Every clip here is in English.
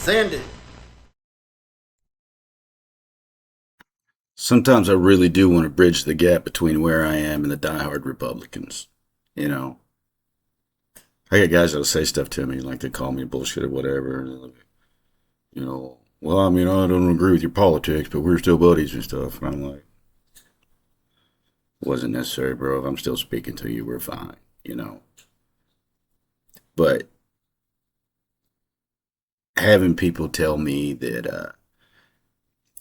Sandy. Sometimes I really do want to bridge the gap between where I am and the diehard Republicans. You know, I got guys that'll say stuff to me, like they call me bullshit or whatever. And well, I mean, I don't agree with your politics, but we're still buddies and stuff. And I'm like, wasn't necessary, bro. If I'm still speaking to you, we're fine, you know. But having people tell me that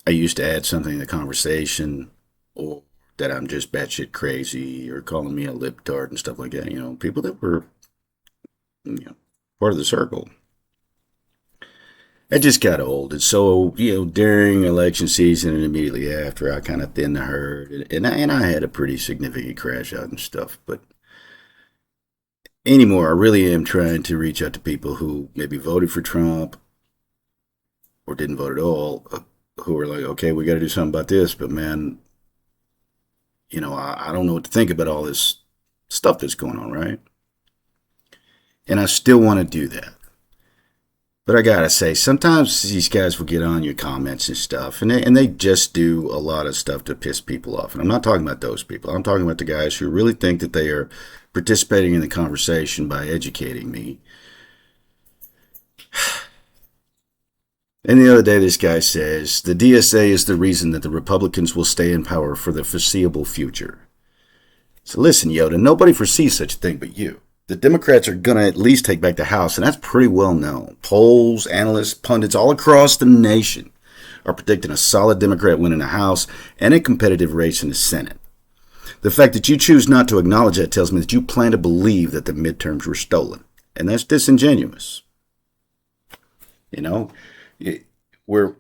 I used to add something to the conversation, or that I'm just batshit crazy, or calling me a libtard and stuff like that, people that were, you know, part of the circle. I just got old, and so during election season and immediately after, I kind of thinned the herd, and I had a pretty significant crash out and stuff. But anymore, I really am trying to reach out to people who maybe voted for Trump or didn't vote at all, who are like, okay, we got to do something about this, but man, I don't know what to think about all this stuff that's going on, right? And I still want to do that. But I gotta say, sometimes these guys will get on your comments and stuff, and they just do a lot of stuff to piss people off. And I'm not talking about those people. I'm talking about the guys who really think that they are participating in the conversation by educating me. And the other day, this guy says the DSA is the reason that the Republicans will stay in power for the foreseeable future. So listen, Yoda, nobody foresees such a thing but you. The Democrats are going to at least take back the House, and that's pretty well known. Polls, analysts, pundits all across the nation are predicting a solid Democrat win in the House and a competitive race in the Senate. The fact that you choose not to acknowledge that tells me that you plan to believe that the midterms were stolen, and that's disingenuous. You know, we're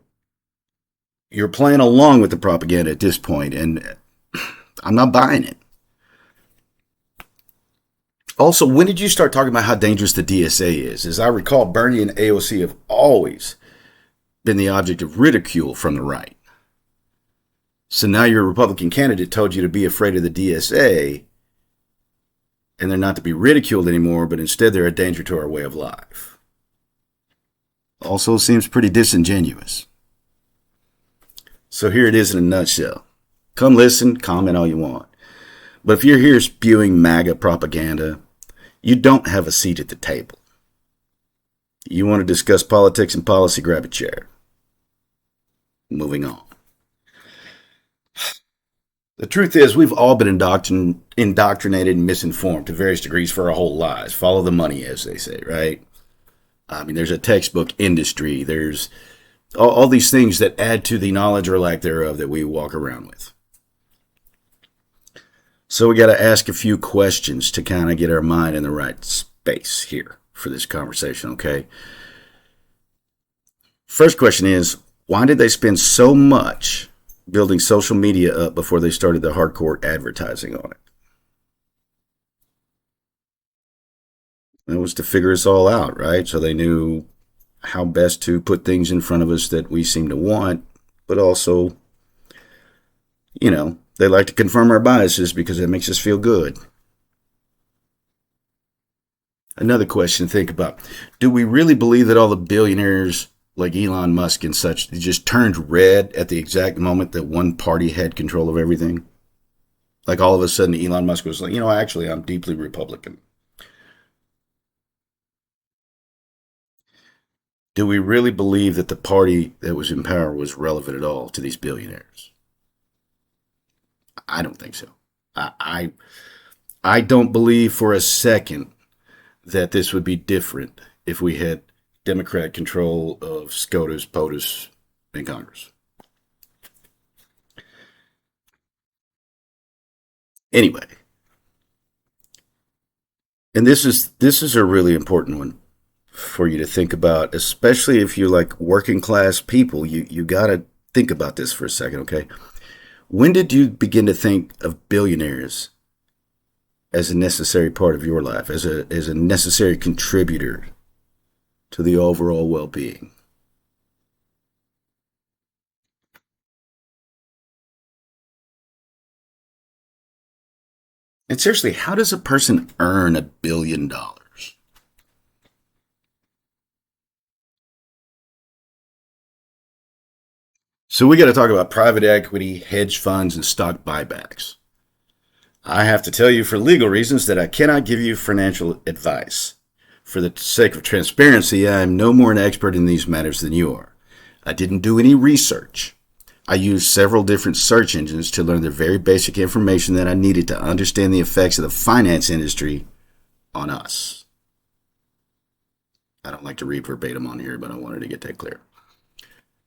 you're playing along with the propaganda at this point, and I'm not buying it. Also, when did you start talking about how dangerous the DSA is? As I recall, Bernie and AOC have always been the object of ridicule from the right. So now your Republican candidate told you to be afraid of the DSA, and they're not to be ridiculed anymore, but instead they're a danger to our way of life. Also seems pretty disingenuous. So here it is in a nutshell. Come listen, comment all you want. But if you're here spewing MAGA propaganda, you don't have a seat at the table. You want to discuss politics and policy, grab a chair. Moving on. The truth is, we've all been indoctrinated and misinformed to various degrees for our whole lives. Follow the money, as they say, right? I mean, there's a textbook industry. There's all these things that add to the knowledge or lack thereof that we walk around with. So we got to ask a few questions to kind of get our mind in the right space here for this conversation, okay? First question is, why did they spend so much building social media up before they started the hardcore advertising on it? It was to figure us all out, right? So they knew how best to put things in front of us that we seem to want, but also, they like to confirm our biases because it makes us feel good. Another question to think about. Do we really believe that all the billionaires like Elon Musk and such just turned red at the exact moment that one party had control of everything? Like all of a sudden Elon Musk was like, actually, I'm deeply Republican. Do we really believe that the party that was in power was relevant at all to these billionaires? I don't think so. I don't believe for a second that this would be different if we had Democrat control of SCOTUS, POTUS, in Congress. Anyway, and this is a really important one for you to think about, especially if you're like working class people. You got to think about this for a second, okay? When did you begin to think of billionaires as a necessary part of your life, as a necessary contributor to the overall well-being? And seriously, how does a person earn $1 billion? So we got to talk about private equity, hedge funds, and stock buybacks. I have to tell you for legal reasons that I cannot give you financial advice. For the sake of transparency, I am no more an expert in these matters than you are. I didn't do any research. I used several different search engines to learn the very basic information that I needed to understand the effects of the finance industry on us. I don't like to read verbatim on here, but I wanted to get that clear.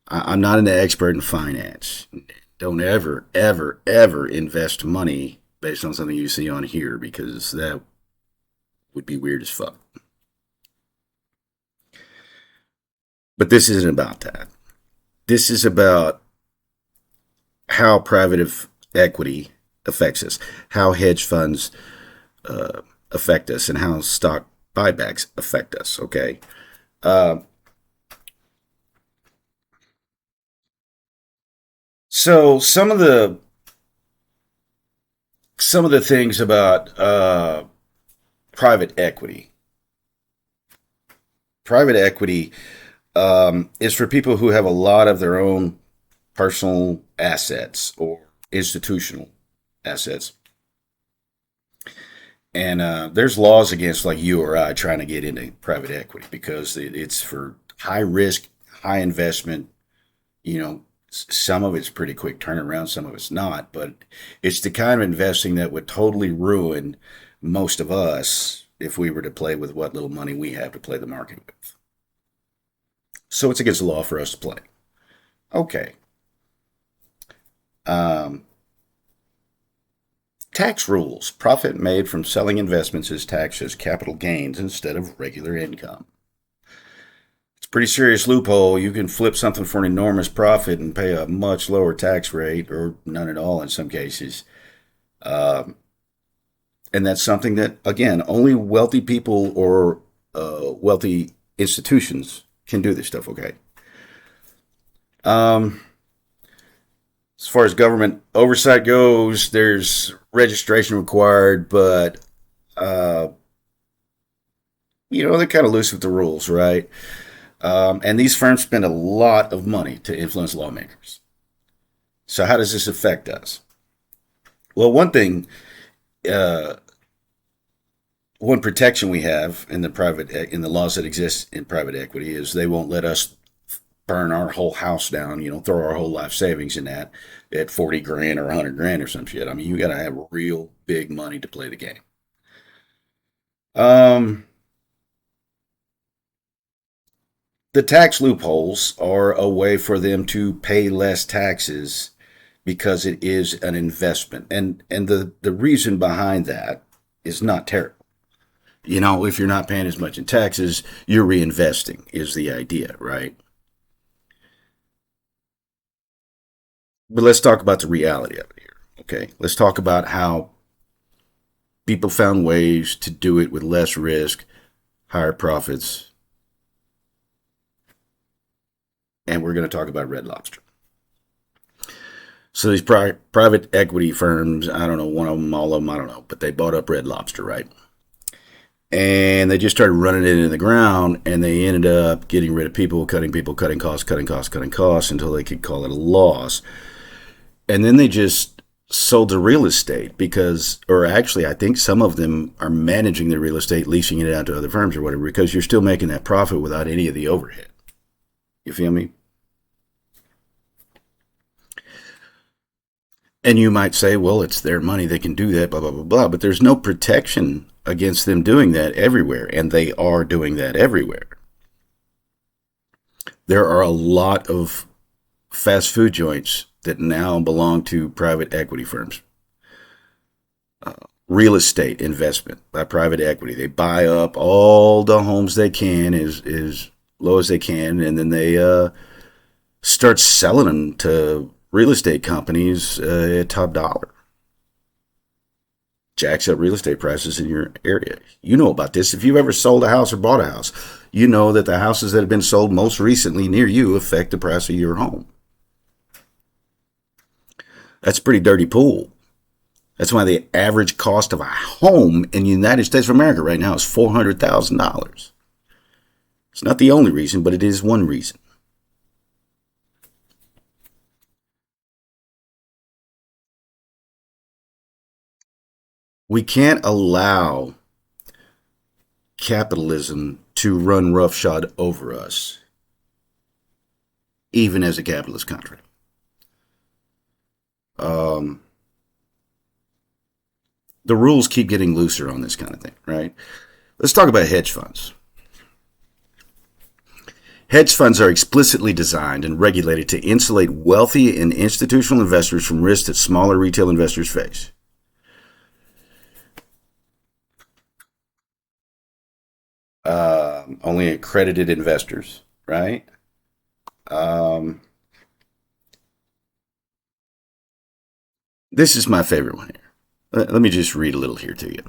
I'm not an expert in finance. Don't ever, ever, ever invest money based on something you see on here because that would be weird as fuck. But this isn't about that. This is about how private equity affects us, how hedge funds affect us, and how stock buybacks affect us. Okay. Uh, so some of the things about private equity. Private equity is for people who have a lot of their own personal assets or institutional assets. And there's laws against like you or I trying to get into private equity because it's for high risk, high investment. You know, some of it's pretty quick turnaround, some of it's not, but it's the kind of investing that would totally ruin most of us if we were to play with what little money we have to play the market with. So it's against the law for us to play. Okay. Um, Tax rules. Profit made from selling investments is taxed as capital gains instead of regular income. It's a pretty serious loophole. You can flip something for an enormous profit and pay a much lower tax rate, or none at all in some cases. Um, and that's something that, again, only wealthy people or wealthy institutions can do this stuff, okay? Um, as far as government oversight goes, there's registration required, but uh, they're kind of loose with the rules, right? And these firms spend a lot of money to influence lawmakers. So how does this affect us? Well, uh, one protection we have in the laws that exist in private equity is they won't let us burn our whole house down, throw our whole life savings in that at 40 grand or 100 grand or some shit. I mean, you got to have real big money to play the game. Um, the tax loopholes are a way for them to pay less taxes because it is an investment. And the reason behind that is not terrible. If you're not paying as much in taxes, you're reinvesting is the idea, right? But let's talk about the reality of it here. Okay. Let's talk about how people found ways to do it with less risk, higher profits, and we're going to talk about Red Lobster. So these private equity firms, I don't know, one of them, all of them, I don't know, but they bought up Red Lobster, right? And they just started running it into the ground, and they ended up getting rid of people, cutting costs, cutting costs until they could call it a loss. And then they just sold the real estate because, or actually, I think some of them are managing the real estate, leasing it out to other firms or whatever, because you're still making that profit without any of the overhead. You feel me? And you might say, well, it's their money, they can do that, blah, blah, blah, blah. But there's no protection against them doing that everywhere, and they are doing that everywhere. There are a lot of fast food joints that now belong to private equity firms. Real estate investment by private equity. They buy up all the homes they can as low as they can, and then they start selling them to real estate companies at top dollar. Jacks up real estate prices in your area. You know about this. If you've ever sold a house or bought a house, you know that the houses that have been sold most recently near you affect the price of your home. That's a pretty dirty pool. That's why the average cost of a home in the United States of America right now is $400,000. It's not the only reason, but it is one reason. We can't allow capitalism to run roughshod over us, even as a capitalist country. Um, the rules keep getting looser on this kind of thing, right? Let's talk about hedge funds. Hedge funds are explicitly designed and regulated to insulate wealthy and institutional investors from risks that smaller retail investors face. Only accredited investors, right? Um, this is my favorite one here. Let me just read a little here to you.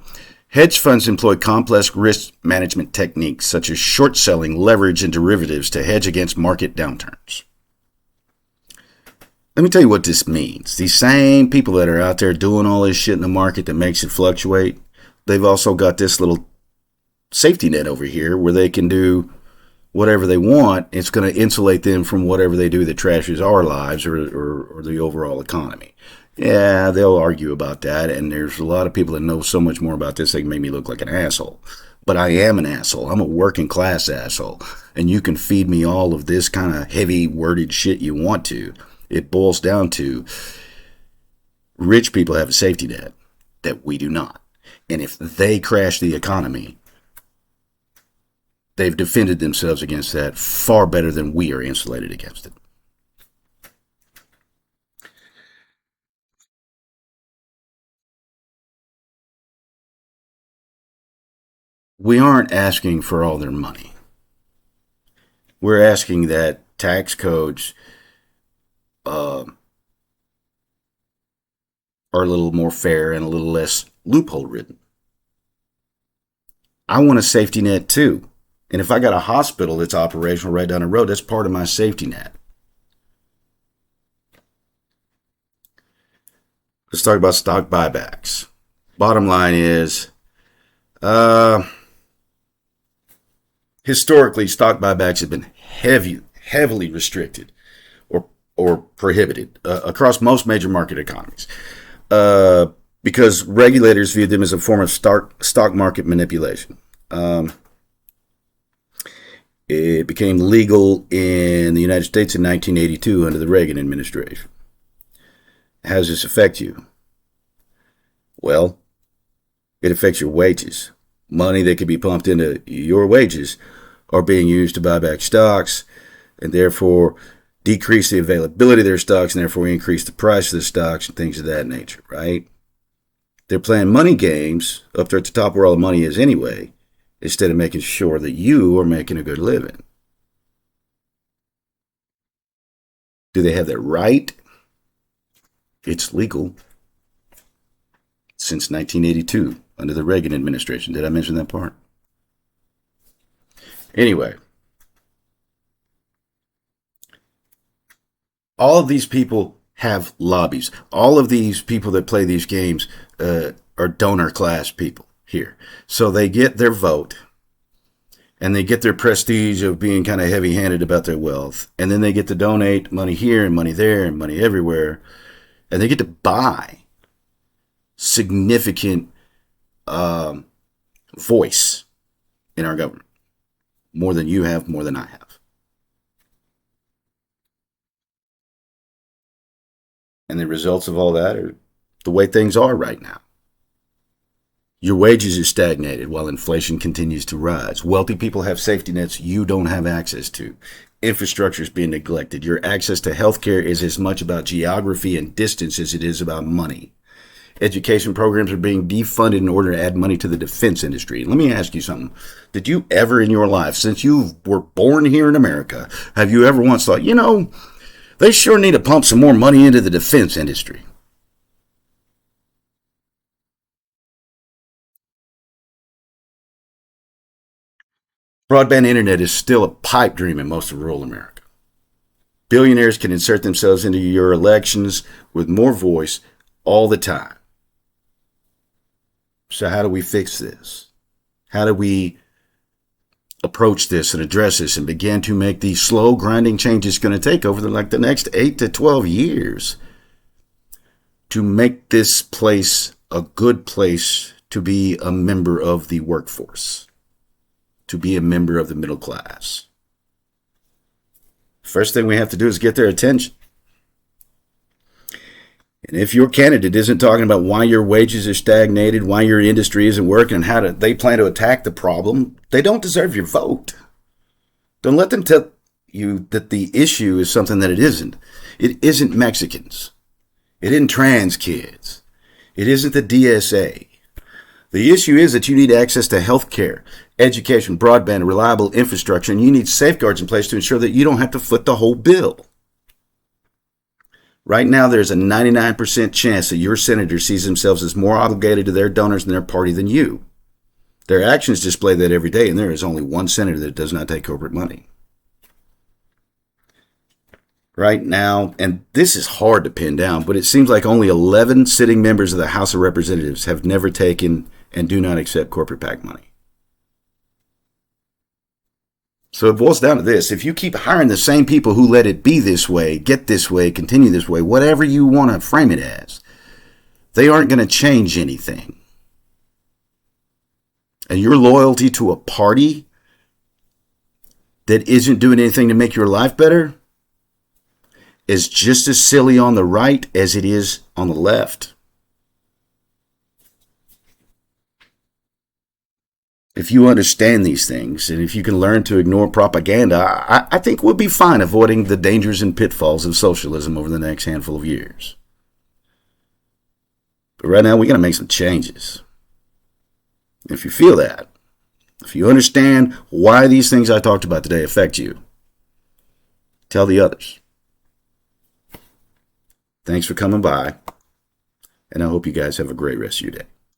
Hedge funds employ complex risk management techniques such as short selling, leverage, and derivatives to hedge against market downturns. Let me tell you what this means. These same people that are out there doing all this shit in the market that makes it fluctuate, they've also got this little safety net over here where they can do whatever they want. It's going to insulate them from whatever they do that trashes our lives or the overall economy. Yeah, they'll argue about that, and there's a lot of people that know so much more about this they can make me look like an asshole. But I am an asshole. I'm a working class asshole, and you can feed me all of this kind of heavy worded shit you want to. It boils down to rich people have a safety net that we do not. And if they crash the economy, they've defended themselves against that far better than we are insulated against it. We aren't asking for all their money. We're asking that tax codes uh, are a little more fair and a little less loophole ridden. I want a safety net too. And if I got a hospital that's operational right down the road, that's part of my safety net. Let's talk about stock buybacks. Bottom line is, uh, historically, stock buybacks have been heavily restricted or prohibited across most major market economies because regulators viewed them as a form of stock market manipulation. It became legal in the United States in 1982 under the Reagan administration. How does this affect you? Well, it affects your wages. Money that could be pumped into your wages are being used to buy back stocks and therefore decrease the availability of their stocks and therefore increase the price of the stocks and things of that nature, right? They're playing money games up there at the top where all the money is anyway, instead of making sure that you are making a good living. Do they have that right? It's legal since 1982 under the Reagan administration. Did I mention that part? Anyway, all of these people have lobbies. All of these people that play these games are donor class people here. So they get their vote and they get their prestige of being kind of heavy handed about their wealth. And then they get to donate money here and money there and money everywhere. And they get to buy significant voice in our government. More than you have, more than I have. And the results of all that are the way things are right now. Your wages are stagnated while inflation continues to rise. Wealthy people have safety nets you don't have access to. Infrastructure is being neglected. Your access to healthcare is as much about geography and distance as it is about money. Education programs are being defunded in order to add money to the defense industry. Let me ask you something. Did you ever in your life, since you were born here in America, have you ever once thought, they sure need to pump some more money into the defense industry? Broadband internet is still a pipe dream in most of rural America. Billionaires can insert themselves into your elections with more voice all the time. So how do we fix this? How do we approach this and address this and begin to make these slow grinding changes going to take over the next 8 to 12 years to make this place a good place to be a member of the workforce, to be a member of the middle class. First thing we have to do is get their attention. And if your candidate isn't talking about why your wages are stagnated, why your industry isn't working, and how they plan to attack the problem, they don't deserve your vote. Don't let them tell you that the issue is something that it isn't. It isn't Mexicans. It isn't trans kids. It isn't the DSA. The issue is that you need access to health care, education, broadband, reliable infrastructure, and you need safeguards in place to ensure that you don't have to foot the whole bill. Right now, there's a 99% chance that your senator sees themselves as more obligated to their donors and their party than you. Their actions display that every day, and there is only one senator that does not take corporate money. Right now, and this is hard to pin down, but it seems like only 11 sitting members of the House of Representatives have never taken and do not accept corporate PAC money. So it boils down to this. If you keep hiring the same people who let it be this way, get this way, continue this way, whatever you want to frame it as, they aren't going to change anything. And your loyalty to a party that isn't doing anything to make your life better is just as silly on the right as it is on the left. If you understand these things, and if you can learn to ignore propaganda, I think we'll be fine avoiding the dangers and pitfalls of socialism over the next handful of years. But right now, we got to make some changes. If you feel that, if you understand why these things I talked about today affect you, tell the others. Thanks for coming by, and I hope you guys have a great rest of your day.